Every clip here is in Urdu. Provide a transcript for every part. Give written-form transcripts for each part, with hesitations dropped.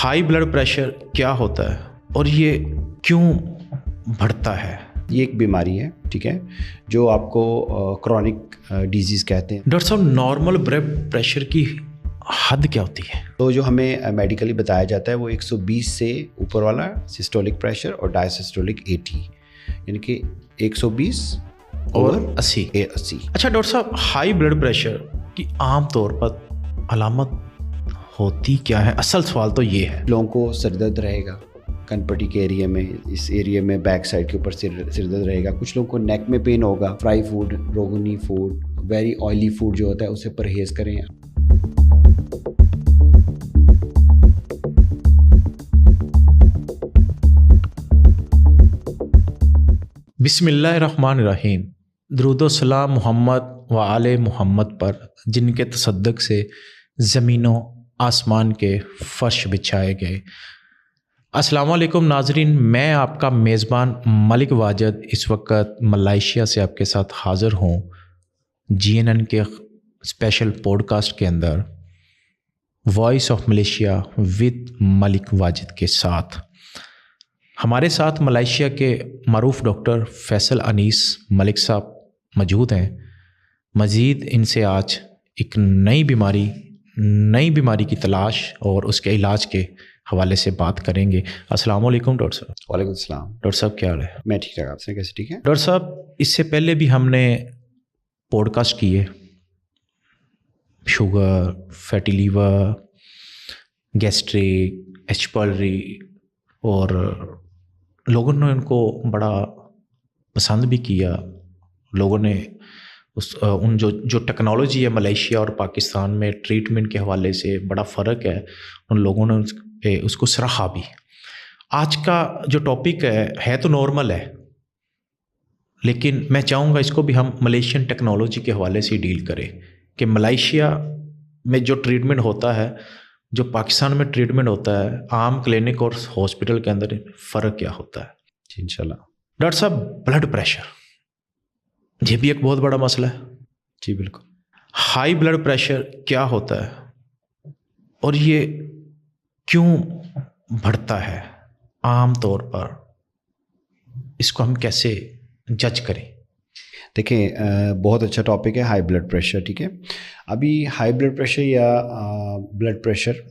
ہائی بلڈ پریشر کیا ہوتا ہے اور یہ کیوں بڑھتا ہے؟ یہ ایک بیماری ہے، ٹھیک ہے، جو آپ کو کرونک ڈیزیز کہتے ہیں۔ ڈاکٹر صاحب نارمل بلڈ پریشر کی حد کیا ہوتی ہے؟ تو جو ہمیں میڈیکلی بتایا جاتا ہے وہ 120 سے اوپر والا سسٹولک پریشر اور ڈائسسٹولک 80، یعنی کہ 120 اور 80۔ اچھا ڈاکٹر صاحب ہائی بلڈ پریشر کی عام طور پر علامت ہوتی کیا ہے؟ اصل سوال تو یہ ہے۔ لوگوں کو سر درد رہے گا کن پٹی کے ایریا میں، اس ایریا میں بیک سائڈ کے اوپر سر درد رہے گا، کچھ لوگوں کو نیک میں پین ہوگا، فرائی فوڈ، روغنی فوڈ، ویری آئلی فوڈ جو ہوتا ہے اسے پرہیز کریں۔ بسم اللہ الرحمن الرحیم۔ درود و سلام محمد و آل محمد پر، جن کے تصدق سے زمین و آسمان کے فرش بچھائے گئے۔ السلام علیکم ناظرین، میں آپ کا میزبان ملک واجد اس وقت ملائیشیا سے آپ کے ساتھ حاضر ہوں GNN کے اسپیشل پوڈ کاسٹ کے اندر، وائس آف ملیشیا ود ملک واجد کے ساتھ۔ ہمارے ساتھ ملائیشیا کے معروف ڈاکٹر فیصل انیس ملک صاحب موجود ہیں۔ مزید ان سے آج ایک نئی بیماری کی تلاش اور اس کے علاج کے حوالے سے بات کریں گے۔ السلام علیکم ڈاکٹر صاحب۔ وعلیکم السلام۔ ڈاکٹر صاحب کیا حال ہے؟ میں ٹھیک ٹھاک، آپ سے کیسے؟ ٹھیک ہے ڈاکٹر صاحب، اس سے پہلے بھی ہم نے پوڈ کاسٹ کیے، sugar, fatty liver, gastric, H pylori, اور لوگوں نے ان کو بڑا پسند بھی کیا۔ لوگوں نے ان جو ٹیکنالوجی ہے ملائیشیا اور پاکستان میں ٹریٹمنٹ کے حوالے سے بڑا فرق ہے، ان لوگوں نے اس کو سراہا بھی۔ آج کا جو ٹاپک ہے تو نارمل ہے، لیکن میں چاہوں گا اس کو بھی ہم ملیشین ٹیکنالوجی کے حوالے سے ڈیل کریں کہ ملائیشیا میں جو ٹریٹمنٹ ہوتا ہے، جو پاکستان میں ٹریٹمنٹ ہوتا ہے، عام کلینک اور ہاسپٹل کے اندر فرق کیا ہوتا ہے۔ جی انشاءاللہ۔ ڈاکٹر صاحب بلڈ پریشر یہ بھی ایک بہت بڑا مسئلہ ہے۔ جی بالکل۔ ہائی بلڈ پریشر کیا ہوتا ہے اور یہ کیوں بڑھتا ہے عام طور پر؟ اس کو ہم کیسے جج کریں؟ دیکھیں، بہت اچھا ٹاپک ہے ہائی بلڈ پریشر، ٹھیک ہے۔ ابھی ہائی بلڈ پریشر یا بلڈ پریشر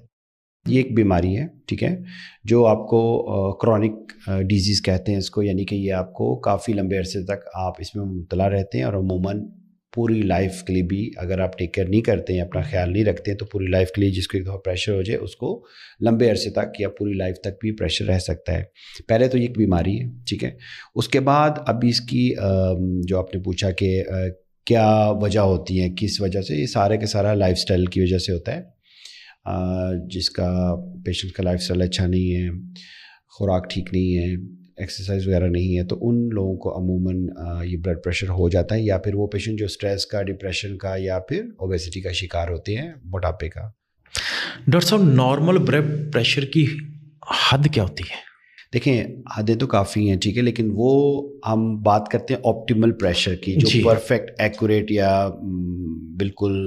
یہ ایک بیماری ہے، ٹھیک ہے، جو آپ کو کرونک ڈیزیز کہتے ہیں اس کو، یعنی کہ یہ آپ کو کافی لمبے عرصے تک آپ اس میں مبتلا رہتے ہیں، اور عموماً پوری لائف کے لیے بھی اگر آپ ٹیک کیئر نہیں کرتے ہیں، اپنا خیال نہیں رکھتے ہیں، تو پوری لائف کے لیے جس کو ایک دفعہ پریشر ہو جائے اس کو لمبے عرصے تک یا پوری لائف تک بھی پریشر رہ سکتا ہے۔ پہلے تو یہ ایک بیماری ہے، ٹھیک ہے۔ اس کے بعد ابھی اس کی جو آپ نے پوچھا کہ کیا وجہ ہوتی ہیں، کس وجہ سے، یہ سارے کے سارا لائف سٹائل کی وجہ سے ہوتا ہے۔ جس کا پیشنٹ کا لائف سٹائل اچھا نہیں ہے، خوراک ٹھیک نہیں ہے، ایکسرسائز وغیرہ نہیں ہے، تو ان لوگوں کو عموماً یہ بلڈ پریشر ہو جاتا ہے، یا پھر وہ پیشنٹ جو اسٹریس کا، ڈپریشن کا، یا پھر اوبیسٹی کا شکار ہوتے ہیں، موٹاپے کا۔ ڈاکٹر صاحب نارمل بلڈ پریشر کی حد کیا ہوتی ہے؟ دیکھیں، حدیں تو کافی ہیں، ٹھیک ہے، لیکن وہ ہم بات کرتے ہیں آپٹیمل پریشر کی، جو پرفیکٹ ایکوریٹ یا بالکل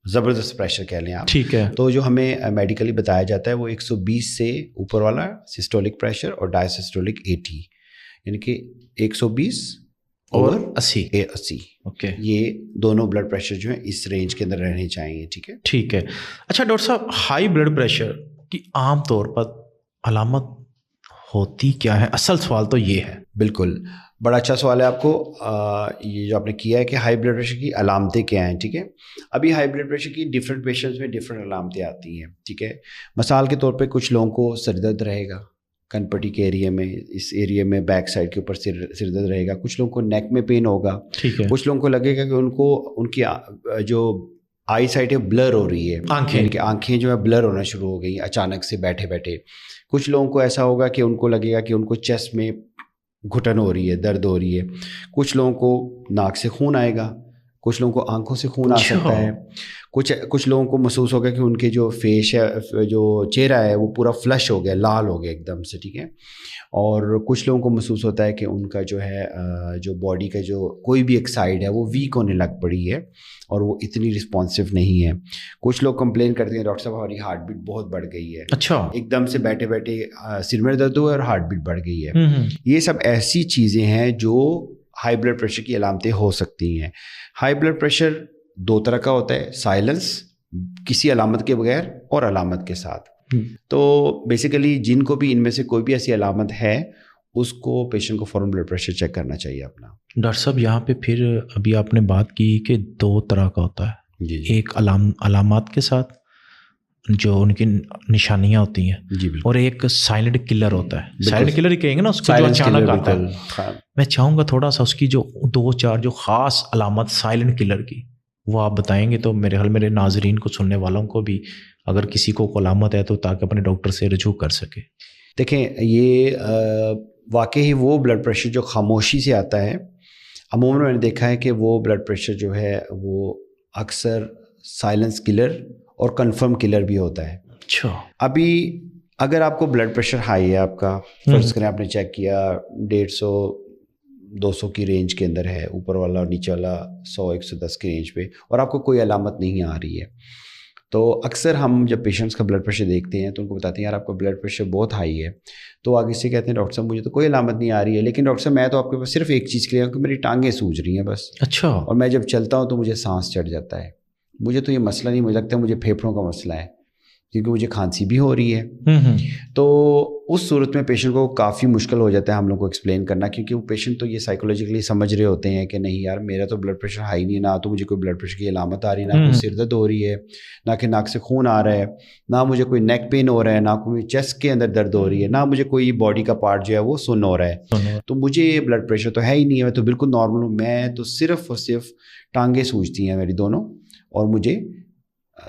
زبردست پریشر کہہ لیں آپ، ٹھیک ہے۔ تو جو ہمیں میڈیکلی بتایا جاتا ہے وہ 120 سے اوپر والا سسٹولک پریشر اور ڈائسسٹولک 80، یعنی کہ 120 اور 80۔ اوکے، یہ دونوں بلڈ پریشر جو ہیں اس رینج کے اندر رہنے چاہیے، ٹھیک ہے۔ ٹھیک ہے۔ اچھا ڈاکٹر صاحب ہائی بلڈ پریشر کی عام طور پر علامت ہوتی کیا ہے؟ اصل سوال تو یہ ہے۔ بالکل، بڑا اچھا سوال ہے آپ کو یہ جو آپ نے کیا ہے کہ ہائی بلڈ پریشر کی علامتیں کیا ہیں، ٹھیک ہے۔ ابھی ہائی بلڈ پریشر کی ڈفرینٹ پیشنٹس میں ڈفرینٹ علامتیں آتی ہیں، ٹھیک ہے۔ مثال کے طور پہ کچھ لوگوں کو سر درد رہے گا کن پٹی کے ایریا میں، اس ایریا میں بیک سائڈ کے اوپر سر درد رہے گا، کچھ لوگوں کو نیک میں پین ہوگا، ٹھیک ہے۔ کچھ لوگوں کو لگے گا کہ ان کی جو آئی سائٹ ہے بلر ہو رہی ہے، یعنی کہ آنکھیں جو ہے بلر ہونا شروع ہو گئی اچانک سے بیٹھے بیٹھے۔ کچھ لوگوں کو ایسا ہوگا کہ ان کو لگے گا کہ ان کو چیسٹ میں گھٹن ہو رہی ہے، درد ہو رہی ہے۔ کچھ لوگوں کو ناک سے خون آئے گا، کچھ لوگوں کو آنکھوں سے خون آ سکتا ہے, کچھ لوگوں کو محسوس ہوگا کہ ان کے جو فیس ہے, جو چہرہ ہے وہ پورا فلش ہو گیا, لال ہو گیا ایک دم سے, ٹھیک ہے. اور کچھ لوگوں کو محسوس ہوتا ہے کہ ان کا جو ہے جو باڈی کا جو کوئی بھی ایک سائڈ ہے وہ ویک ہونے لگ پڑی ہے اور وہ اتنی رسپانسو نہیں ہے. کچھ لوگ کمپلین کرتے ہیں ڈاکٹر صاحب ہماری ہارٹ بیٹ بہت بڑھ گئی ہے. اچھا, ایک دم سے بیٹھے بیٹھے سر میں درد ہوا اور ہارٹ بیٹ بڑھ گئی ہے. یہ سب ایسی چیزیں ہیں جو ہائی بلڈ پریشر کی علامتیں ہو سکتی ہیں. ہائی بلڈ پریشر دو طرح کا ہوتا ہے, سائلنس کسی علامت کے بغیر اور علامت کے ساتھ. تو بیسیکلی جن کو بھی ان میں سے کوئی بھی ایسی علامت ہے اس کو پیشنٹ کو فوراً بلڈ پریشر چیک کرنا چاہیے اپنا. ڈاکٹر صاحب یہاں پہ پھر ابھی آپ نے بات کی کہ دو طرح کا ہوتا ہے, جی ایک علامات کے ساتھ جو ان کی نشانیاں ہوتی ہیں, جی بالکل, اور ایک سائلنٹ کلر ہوتا ہے. سائلنٹ کلر ہی کہیں گے نا اس کو, جو اچانک آتا ہے. میں چاہوں گا تھوڑا سا اس کی جو دو چار جو خاص علامت سائلنٹ کلر کی وہ آپ بتائیں گے تو میرے حال میرے ناظرین کو, سننے والوں کو بھی اگر کسی کو علامت ہے تو تاکہ اپنے ڈاکٹر سے رجوع کر سکے. دیکھیں یہ واقعی وہ بلڈ پریشر جو خاموشی سے آتا ہے, عموماً میں نے دیکھا ہے کہ وہ بلڈ پریشر جو ہے وہ اکثر سائلنس کلر اور کنفرم کلر بھی ہوتا ہے. اچھا, ابھی اگر آپ کو بلڈ پریشر ہائی ہے آپ کا, فرض کریں آپ نے چیک کیا 150-200 کی رینج کے اندر ہے, اوپر والا اور نیچے والا 100-110 کی رینج پہ, اور آپ کو کوئی علامت نہیں آ رہی ہے, تو اکثر ہم جب پیشنٹس کا بلڈ پریشر دیکھتے ہیں تو ان کو بتاتے ہیں یار آپ کا بلڈ پریشر بہت ہائی ہے. تو آگے سے کہتے ہیں ڈاکٹر صاحب مجھے تو کوئی علامت نہیں آ رہی ہے, لیکن ڈاکٹر صاحب میں تو آپ کے پاس صرف ایک چیز کے لیے آؤں کہ میری ٹانگیں سوج رہی ہیں بس. اچھا, اور میں جب چلتا ہوں تو مجھے سانس چڑھ جاتا ہے. مجھے تو یہ مسئلہ نہیں, مجھے لگتا ہے مجھے پھیپھڑوں کا مسئلہ ہے کیونکہ مجھے کھانسی بھی ہو رہی ہے. تو اس صورت میں پیشنٹ کو کافی مشکل ہو جاتا ہے ہم لوگ کو ایکسپلین کرنا, کیونکہ وہ پیشنٹ تو یہ سائیکولوجیکلی سمجھ رہے ہوتے ہیں کہ نہیں یار میرا تو بلڈ پریشر ہائی نہیں, نہ تو مجھے کوئی بلڈ پریشر کی علامت آ رہی ہے, نہ کوئی سر درد ہو رہی ہے, نہ کہ ناک سے خون آ رہا ہے, نہ مجھے کوئی نیک پین ہو رہا ہے, نہ کوئی چیسٹ کے اندر درد ہو رہی ہے, نہ مجھے کوئی باڈی کا پارٹ جو ہے وہ سن ہو رہا ہے. تو مجھے یہ بلڈ پریشر تو ہے ہی نہیں ہے, میں تو بالکل نارمل ہوں, میں تو صرف اور صرف ٹانگیں سوجتی ہیں میری دونوں اور مجھے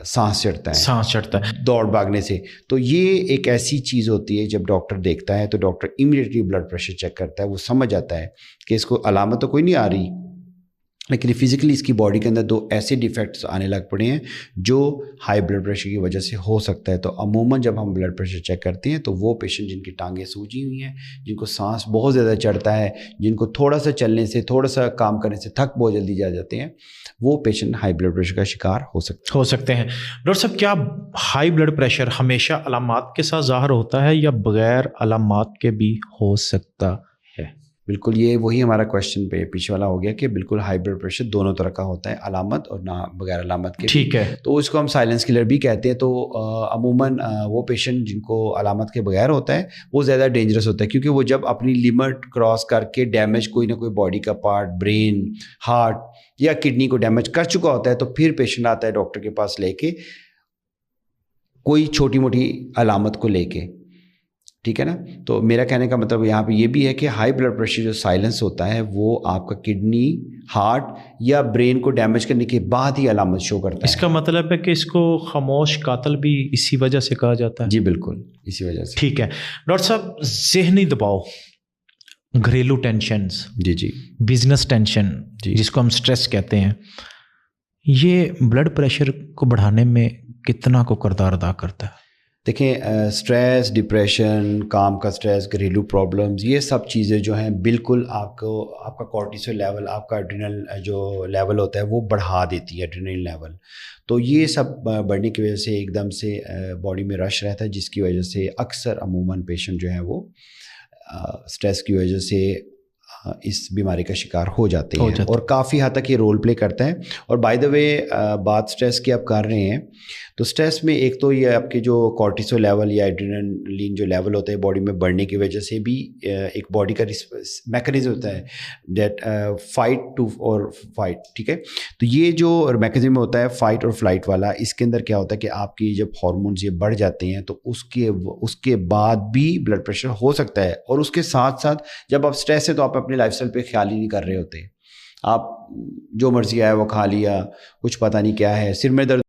سانس چڑھتا ہے دوڑ بھاگنے سے. تو یہ ایک ایسی چیز ہوتی ہے جب ڈاکٹر دیکھتا ہے تو doctor immediately blood pressure check کرتا ہے. وہ سمجھ جاتا ہے کہ اس کو علامت تو کوئی نہیں آ رہی, لیکن فزیکلی اس کی باڈی کے اندر دو ایسے ڈیفیکٹس آنے لگ پڑے ہیں جو ہائی بلڈ پریشر کی وجہ سے ہو سکتا ہے. تو عموماً جب ہم بلڈ پریشر چیک کرتے ہیں تو وہ پیشنٹ جن کی ٹانگیں سوجی ہوئی ہیں, جن کو سانس بہت زیادہ چڑھتا ہے, جن کو تھوڑا سا چلنے سے, تھوڑا سا کام کرنے سے تھک بہت جلدی جا جاتے ہیں, وہ پیشنٹ ہائی بلڈ پریشر کا شکار ہو سکتے ہیں. ڈاکٹر صاحب کیا ہائی بلڈ پریشر ہمیشہ علامات کے ساتھ ظاہر ہوتا ہے یا بغیر علامات کے بھی ہو سکتا ہے؟ بالکل, یہ وہی ہمارا کوشچن پہ پیچھے والا ہو گیا کہ بالکل ہائی بلڈ پریشر دونوں طرح کا ہوتا ہے, علامت اور نہ بغیر علامت کے. ٹھیک ہے, تو اس کو ہم سائلنس کلر بھی کہتے ہیں. تو عموماً وہ پیشنٹ جن کو علامت کے بغیر ہوتا ہے وہ زیادہ ڈینجرس ہوتا ہے, کیونکہ وہ جب اپنی لمٹ کراس کر کے ڈیمیج کوئی نہ کوئی باڈی کا پارٹ, برین, ہارٹ یا کڈنی کو ڈیمیج کر چکا ہوتا ہے تو پھر پیشنٹ آتا ہے ڈاکٹر کے پاس لے کے کوئی چھوٹی موٹی علامت کو لے کے, ٹھیک ہے نا. تو میرا کہنے کا مطلب یہاں پہ یہ بھی ہے کہ ہائی بلڈ پریشر جو سائلنس ہوتا ہے وہ آپ کا کڈنی, ہارٹ یا برین کو ڈیمیج کرنے کے بعد ہی علامت شو کرتا ہے. اس کا مطلب ہے کہ اس کو خاموش قاتل بھی اسی وجہ سے کہا جاتا ہے؟ جی بالکل, اسی وجہ سے. ٹھیک ہے ڈاکٹر صاحب, ذہنی دباؤ, گھریلو ٹینشنز, جی بزنس ٹینشن جس کو ہم سٹریس کہتے ہیں, یہ بلڈ پریشر کو بڑھانے میں کتنا کو کردار ادا کرتا ہے؟ دیکھیں سٹریس, ڈپریشن, کام کا سٹریس, گھریلو پرابلمز, یہ سب چیزیں جو ہیں بالکل آپ کا کورٹیسول لیول, آپ کا ایڈرینل جو لیول ہوتا ہے وہ بڑھا دیتی ہے, ایڈرینل لیول. تو یہ سب بڑھنے کی وجہ سے ایک دم سے باڈی میں رش رہتا ہے, جس کی وجہ سے اکثر عموماً پیشنٹ جو ہیں وہ سٹریس کی وجہ سے اس بیماری کا شکار ہو جاتے ہیں, اور کافی حد تک یہ رول پلے کرتا ہے. اور بائی دا وے بات سٹریس کی آپ کر رہے ہیں تو سٹریس میں ایک تو یہ آپ کے جو کورٹیسول لیول یا ایڈرینلین جو لیول ہوتا ہے باڈی میں بڑھنے کی وجہ سے بھی ایک باڈی کا میکانزم ہوتا ہے دیٹ فائٹ ٹو اور فائٹ, ٹھیک ہے. تو یہ جو میکانزم ہوتا ہے فائٹ اور فلائٹ والا, اس کے اندر کیا ہوتا ہے کہ آپ کی جب ہارمونز یہ بڑھ جاتے ہیں تو اس کے بعد بھی بلڈ پریشر ہو سکتا ہے. اور اس کے ساتھ ساتھ جب آپ سٹریس ہے تو آپ اپنے لائف اسٹائل پہ خیال ہی نہیں کر رہے ہوتے, آپ جو مرضی آیا وہ کھا لیا, کچھ پتہ نہیں کیا ہے, سر میں درد